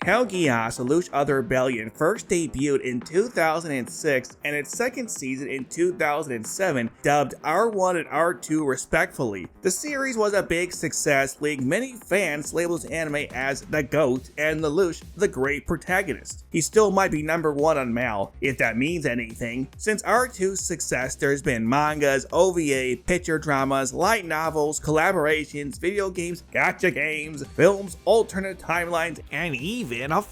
Geass, Lelouch of the Rebellion, first debuted in 2006 and its second season in 2007, dubbed R1 and R2 respectfully. The series was a big success, leading many fans to label this anime as the GOAT and Lelouch the great protagonist. He still might be #1 on Mal, if that means anything. Since R2's success, there's been mangas, OVA, picture dramas, light novels, collaborations, video games, gacha games, films, alternate timelines, and even a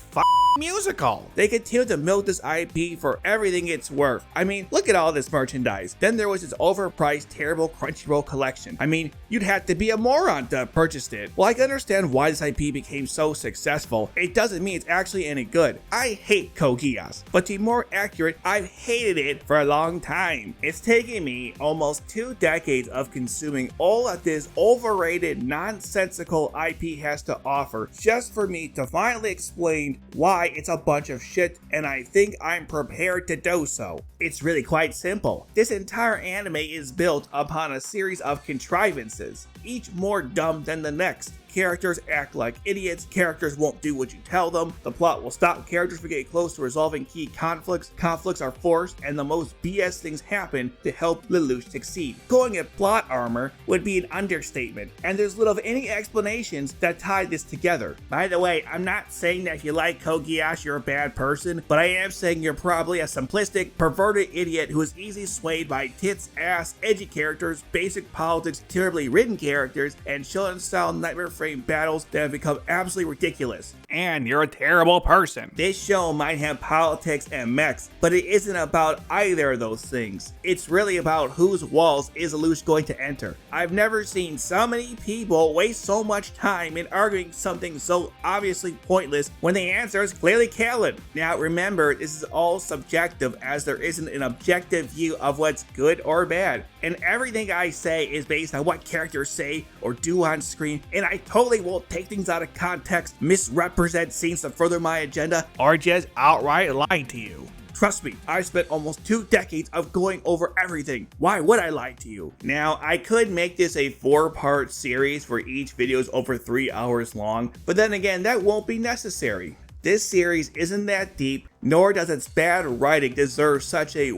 musical. They continue to milk this IP for everything it's worth. I mean, look at all this merchandise. Then there was this overpriced, terrible Crunchyroll collection. I mean, you'd have to be a moron to have purchased it. Well, I can understand why this IP became so successful. It doesn't mean it's actually any good. I hate Geass, but to be more accurate, I've hated it for a long time. It's taken me almost 2 decades of consuming all that this overrated, nonsensical IP has to offer just for me to finally explain why it's a bunch of shit, and I think I'm prepared to do so. It's really quite simple. This entire anime is built upon a series of contrivances, each more dumb than the next. Characters act like idiots, characters won't do what you tell them, the plot will stop characters from getting close to resolving key conflicts are forced, and the most BS things happen to help Lelouch succeed. Calling it plot armor would be an understatement, and there's little of any explanations that tie this together. By the way, I'm not saying that if you like Geass you're a bad person, but I am saying you're probably a simplistic, perverted idiot who is easily swayed by tits, ass, edgy characters, basic politics, terribly written characters, and shonen-style nightmare battles that have become absolutely ridiculous. And you're a terrible person. This show might have politics and mechs, but it isn't about either of those things. It's really about whose walls is Lelouch going to enter. I've never seen so many people waste so much time in arguing something so obviously pointless when the answer is clearly Callan. Now remember, this is all subjective as there isn't an objective view of what's good or bad. And everything I say is based on what characters say or do on screen, and I totally won't take things out of context, misrepresent scenes to further my agenda, or just outright lie to you. Trust me, I've spent almost 2 decades of going over everything. Why would I lie to you? Now, I could make this a 4-part series where each video is over 3 hours long, but then again, that won't be necessary. This series isn't that deep, nor does its bad writing deserve such a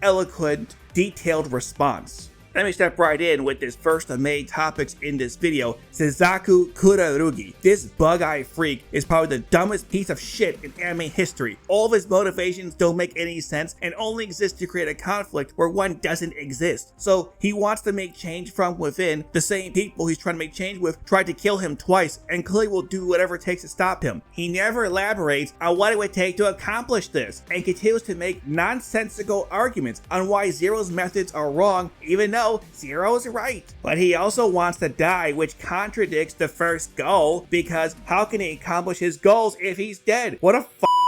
eloquent, detailed response. Let me step right in with this first of main topics in this video, Suzaku Kurarugi. This bug-eyed freak is probably the dumbest piece of shit in anime history. All of his motivations don't make any sense and only exist to create a conflict where one doesn't exist. So he wants to make change from within. The same people he's trying to make change with tried to kill him twice and clearly will do whatever it takes to stop him. He never elaborates on what it would take to accomplish this and continues to make nonsensical arguments on why Zero's methods are wrong, even though Zero's right. But he also wants to die, which contradicts the first goal, because how can he accomplish his goals if he's dead? What a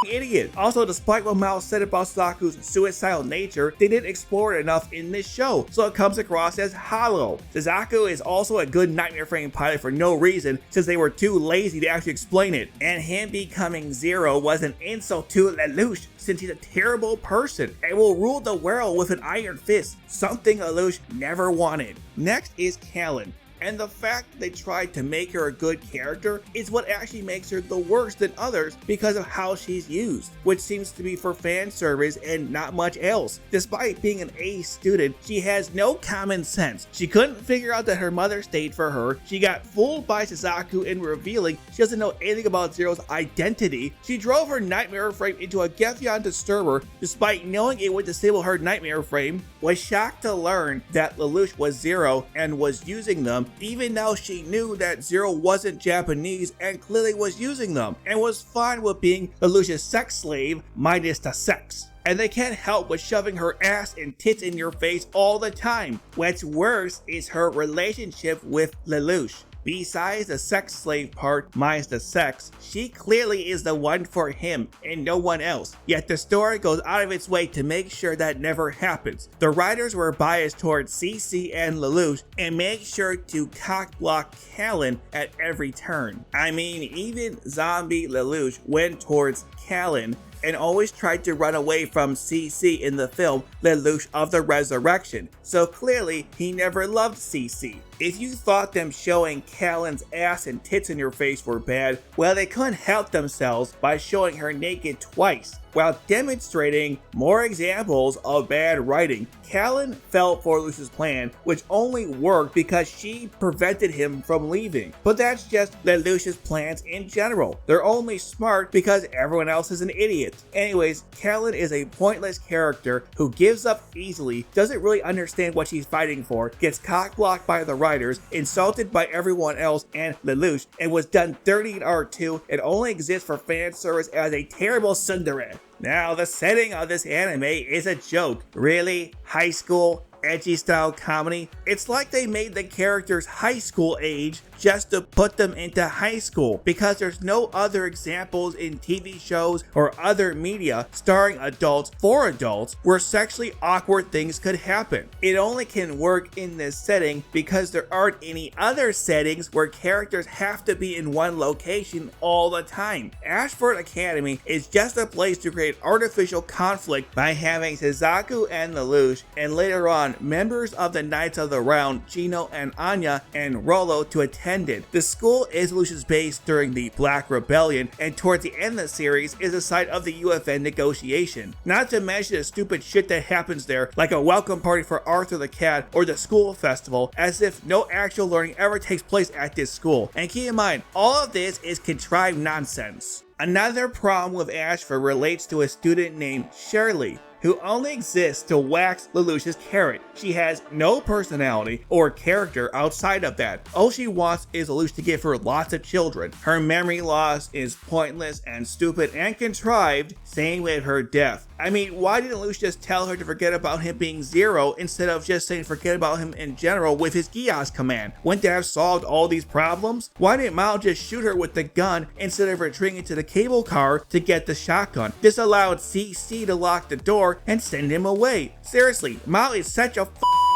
idiot. Also, despite what Mal said about Suzaku's suicidal nature, they didn't explore it enough in this show, so it comes across as hollow. Suzaku is also a good nightmare frame pilot for no reason, since they were too lazy to actually explain it, and him becoming Zero was an insult to Lelouch, since he's a terrible person and will rule the world with an iron fist, something Lelouch never wanted. Next is Callan. And the fact that they tried to make her a good character is what actually makes her the worst than others because of how she's used, which seems to be for fan service and not much else. Despite being an A student, she has no common sense. She couldn't figure out that her mother stayed for her. She got fooled by Suzaku in revealing she doesn't know anything about Zero's identity. She drove her nightmare frame into a Geass disturber despite knowing it would disable her nightmare frame. Was shocked to learn that Lelouch was Zero and was using them, even though she knew that Zero wasn't Japanese and clearly was using them, and was fine with being Lelouch's sex slave minus the sex. And they can't help but shoving her ass and tits in your face all the time. What's worse is her relationship with Lelouch. Besides the sex slave part minus the sex, she clearly is the one for him and no one else. Yet the story goes out of its way to make sure that never happens. The writers were biased towards CC and Lelouch and made sure to cockblock Callan at every turn. I mean, even zombie Lelouch went towards Callan, and always tried to run away from CC in the film Lelouch of the Resurrection, so clearly he never loved CC. If you thought them showing Callan's ass and tits in your face were bad, well, they couldn't help themselves by showing her naked twice, while demonstrating more examples of bad writing. Callan fell for Lelouch's plan, which only worked because she prevented him from leaving. But that's just Lelouch's plans in general. They're only smart because everyone else is an idiot. Anyways, Callan is a pointless character who gives up easily, doesn't really understand what she's fighting for, gets cock-blocked by the writers, insulted by everyone else and Lelouch, and was done dirty in R2 and only exists for fan service as a terrible tsundere. Now, the setting of this anime is a joke. Really? High school? Edgy style comedy? It's like they made the characters high school age just to put them into high school, because there's no other examples in TV shows or other media starring adults for adults where sexually awkward things could happen. It only can work in this setting because there aren't any other settings where characters have to be in one location all the time. Ashford Academy is just a place to create artificial conflict by having Suzaku and Lelouch, and later on members of the Knights of the Round, Gino and Anya and Rollo, to attend it. The school is Lelouch's base during the Black Rebellion, and towards the end of the series is the site of the UFN negotiation. Not to mention the stupid shit that happens there, like a welcome party for Arthur the Cat or the school festival, as if no actual learning ever takes place at this school. And keep in mind, all of this is contrived nonsense. Another problem with Ashford relates to a student named Shirley, who only exists to wax Lelouch's carrot. She has no personality or character outside of that. All she wants is Lelouch to give her lots of children. Her memory loss is pointless and stupid and contrived, same with her death. I mean, why didn't Lelouch just tell her to forget about him being Zero instead of just saying forget about him in general with his Geass command? Wouldn't that have solved all these problems? Why didn't Mao just shoot her with the gun instead of retreating to the cable car to get the shotgun? This allowed CC to lock the door and send him away. Seriously, Mao is such a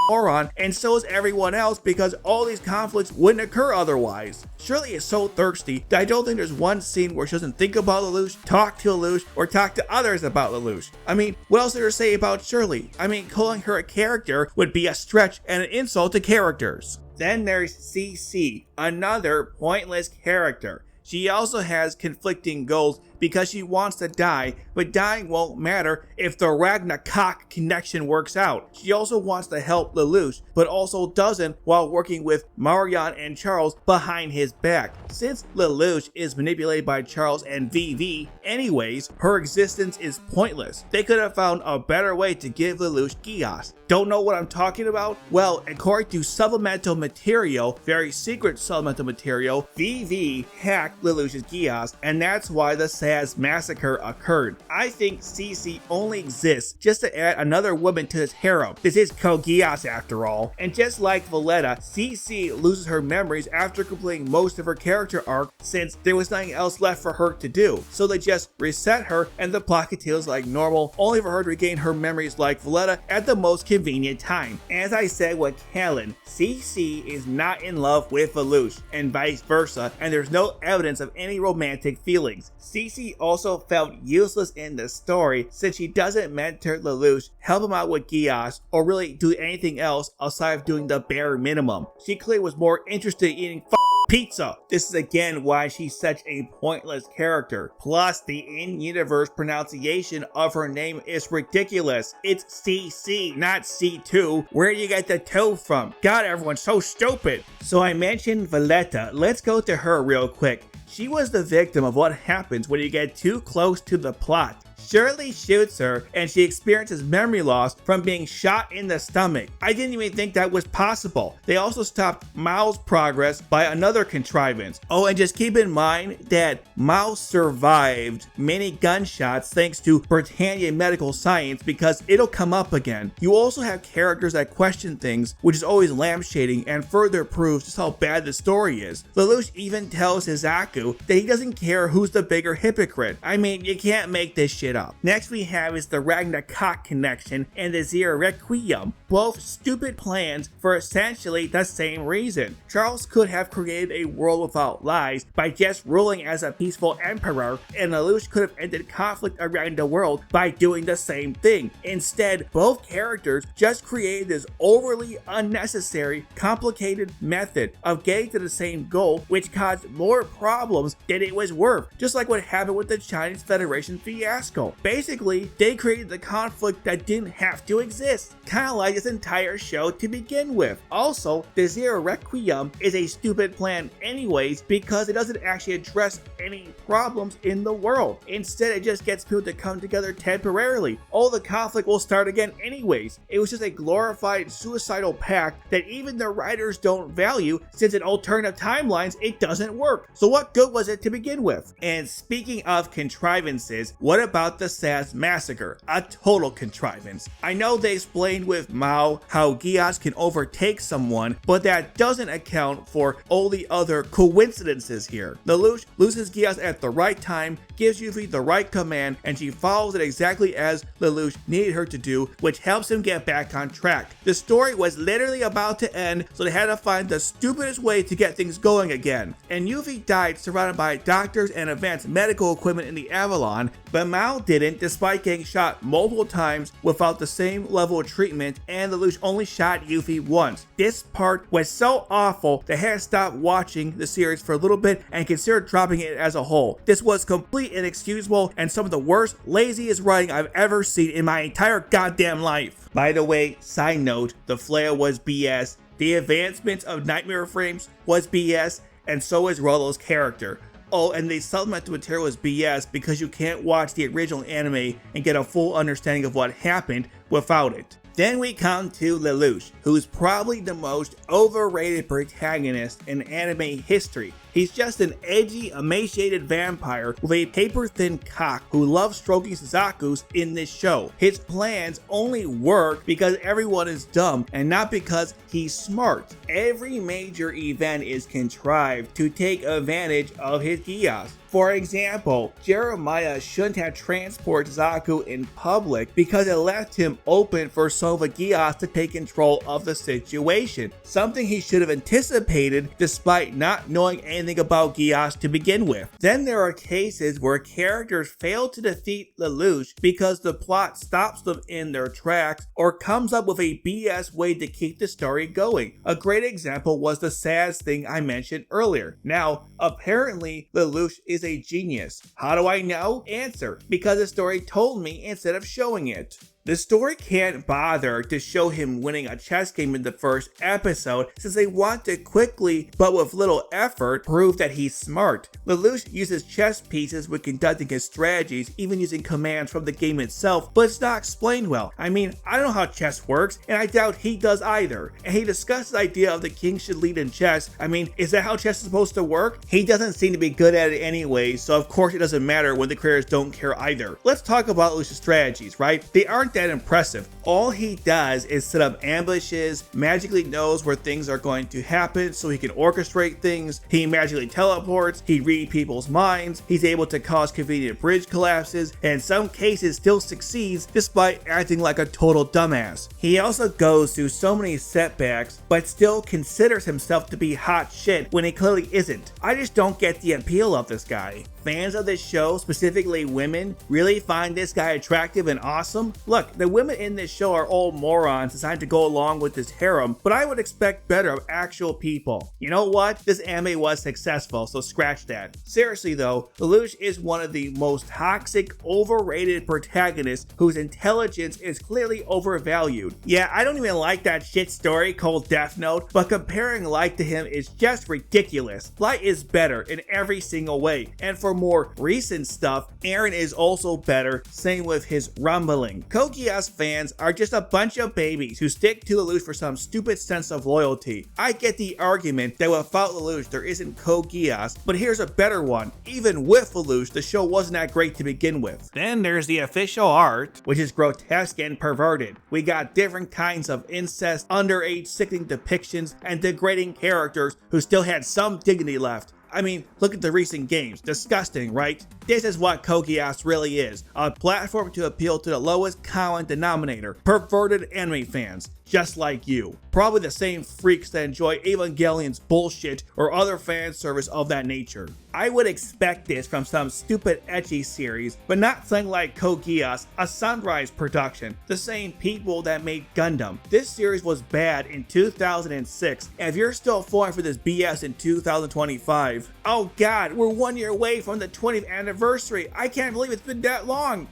moron, and so is everyone else, because all these conflicts wouldn't occur otherwise. Shirley is so thirsty that I don't think there's one scene where she doesn't think about Lelouch, talk to Lelouch, or talk to others about Lelouch. I mean, what else is there to say about Shirley? I mean, calling her a character would be a stretch and an insult to characters. Then there's CC, another pointless character. She also has conflicting goals because she wants to die, but dying won't matter if the Ragnarok connection works out. She also wants to help Lelouch, but also doesn't while working with Marion and Charles behind his back. Since Lelouch is manipulated by Charles and VV anyways, her existence is pointless. They could have found a better way to give Lelouch Geass. Don't know what I'm talking about? Well, according to supplemental material, very secret supplemental material, VV hacked Lelouch's Geass, and that's why the Saz massacre occurred. I think CC only exists just to add another woman to his harem. This is Code Geass after all. And just like Valletta, CC loses her memories after completing most of her character arc, since there was nothing else left for her to do. So they just reset her and the plot continues like normal, only for her to regain her memories like Valletta at the most convenient time. As I said with Callan, CC is not in love with Lelouch and vice versa, and there's no evidence of any romantic feelings. CC also felt useless in the story since she doesn't mentor Lelouch, help him out with Geass, or really do anything else outside of doing the bare minimum. She clearly was more interested in eating pizza. This is again why she's such a pointless character. Plus, the in-universe pronunciation of her name is ridiculous. It's CC, not C2. Where do you get the 2 from? God, everyone's so stupid. So I mentioned Valletta. Let's go to her real quick. She was the victim of what happens when you get too close to the plot. Shirley shoots her and she experiences memory loss from being shot in the stomach. I didn't even think that was possible. They also stopped Mao's progress by another contrivance. Oh, and just keep in mind that Mao survived many gunshots thanks to Britannia medical science, because it'll come up again. You also have characters that question things, which is always lampshading and further proves just how bad the story is. Lelouch even tells Suzaku that he doesn't care who's the bigger hypocrite. I mean, you can't make this shit up. Next we have is the Ragnarok connection and the Zero Requiem. both stupid plans for essentially the same reason. Charles could have created a world without lies by just ruling as a peaceful emperor, and Lelouch could have ended conflict around the world by doing the same thing. Instead, both characters just created this overly unnecessary, complicated method of getting to the same goal, which caused more problems than it was worth, just like what happened with the Chinese Federation fiasco. Basically, they created the conflict that didn't have to exist, kinda like this entire show to begin with. Also, the Zero Requiem is a stupid plan anyways because it doesn't actually address any problems in the world. Instead, it just gets people to come together temporarily. All the conflict will start again anyways. It was just a glorified suicidal pact that even the writers don't value, since in alternative timelines it doesn't work. So what good was it to begin with? And speaking of contrivances, what about the Saz massacre? A total contrivance. I know they explained with Mao how Geass can overtake someone, but that doesn't account for all the other coincidences here. Lelouch loses Geass at the right time, gives Yuffie the right command, and she follows it exactly as Lelouch needed her to do, which helps him get back on track. The story was literally about to end, so they had to find the stupidest way to get things going again. And Yuffie died surrounded by doctors and advanced medical equipment in the Avalon, but Mao didn't, despite getting shot multiple times without the same level of treatment, and Lelouch only shot Yuffie once. This part was so awful that I had to stop watching the series for a little bit and consider dropping it as a whole. This was complete inexcusable and some of the worst, laziest writing I've ever seen in my entire goddamn life. By the way, side note, the flare was BS, the advancements of Nightmare Frames was BS, and so is Rollo's character. Oh, and the supplemental material is BS because you can't watch the original anime and get a full understanding of what happened without it. Then we come to Lelouch, who's probably the most overrated protagonist in anime history. He's just an edgy, emaciated vampire with a paper-thin cock who loves stroking Suzakus in this show. His plans only work because everyone is dumb and not because he's smart. Every major event is contrived to take advantage of his Geass. For example, Jeremiah shouldn't have transported Zaku in public because it left him open for Sova Geass to take control of the situation, something he should have anticipated despite not knowing anything about Geass to begin with. Then there are cases where characters fail to defeat Lelouch because the plot stops them in their tracks or comes up with a BS way to keep the story going. A great example was the Saz thing I mentioned earlier. Now, apparently Lelouch is a genius. How do I know? Answer: because the story told me instead of showing it. The story can't bother to show him winning a chess game in the first episode since they want to quickly, but with little effort, prove that he's smart. Lelouch uses chess pieces when conducting his strategies, even using commands from the game itself, but it's not explained well. I mean, I don't know how chess works, and I doubt he does either. And he discussed the idea of the king should lead in chess. I mean, is that how chess is supposed to work? He doesn't seem to be good at it anyway, so of course it doesn't matter when the creators don't care either. Let's talk about Lelouch's strategies, right? They aren't that impressive. All he does is set up ambushes, magically knows where things are going to happen so he can orchestrate things, he magically teleports, he reads people's minds, he's able to cause convenient bridge collapses, and in some cases still succeeds despite acting like a total dumbass. He also goes through so many setbacks, but still considers himself to be hot shit when he clearly isn't. I just don't get the appeal of this guy. Fans of this show, specifically women, really find this guy attractive and awesome? Look, the women in this show are all morons designed to go along with this harem, but I would expect better of actual people. You know what? This anime was successful, so scratch that. Seriously though, Lelouch is one of the most toxic, overrated protagonists whose intelligence is clearly overvalued. Yeah, I don't even like that shit story called Death Note, but comparing Light to him is just ridiculous. Light is better in every single way, and for more recent stuff, Eren is also better, same with his rumbling. Geass fans are just a bunch of babies who stick to Lelouch for some stupid sense of loyalty. I get the argument that without Lelouch there isn't Geass, but here's a better one. Even with Lelouch, the show wasn't that great to begin with. Then there's the official art, which is grotesque and perverted. We got different kinds of incest, underage sickening depictions, and degrading characters who still had some dignity left. I mean, look at the recent games. Disgusting, right? This is what Geass really is. A platform to appeal to the lowest common denominator. Perverted anime fans. just like you. Probably the same freaks that enjoy Evangelion's bullshit or other fan service of that nature. I would expect this from some stupid ecchi series, but not something like Code Geass, a Sunrise production, the same people that made Gundam. This series was bad in 2006, and if you're still falling for this BS in 2025, oh god, we're 1 year away from the 20th anniversary. I can't believe it's been that long.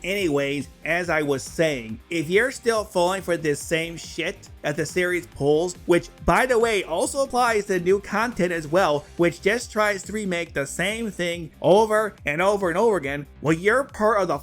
Anyways, as I was saying, if you're still falling for this same shit that the series pulls, which by the way also applies to new content as well, which just tries to remake the same thing over and over and over again, well, you're part of the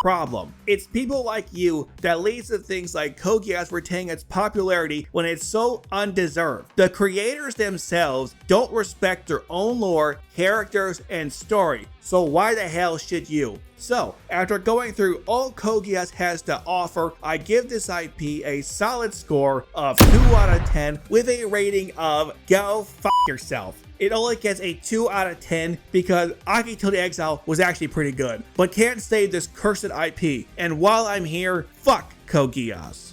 problem. It's people like you that leads to things like Code Geass retaining its popularity when it's so undeserved. The creators themselves don't respect their own lore, characters, and story, so why the hell should you? So, after going through all Code Geass has to offer, I give this IP a solid score of 2 out of 10 with a rating of go f yourself. It only gets a 2 out of 10 because Akito the Exile was actually pretty good, but can't save this cursed IP. And while I'm here, fuck Code Geass.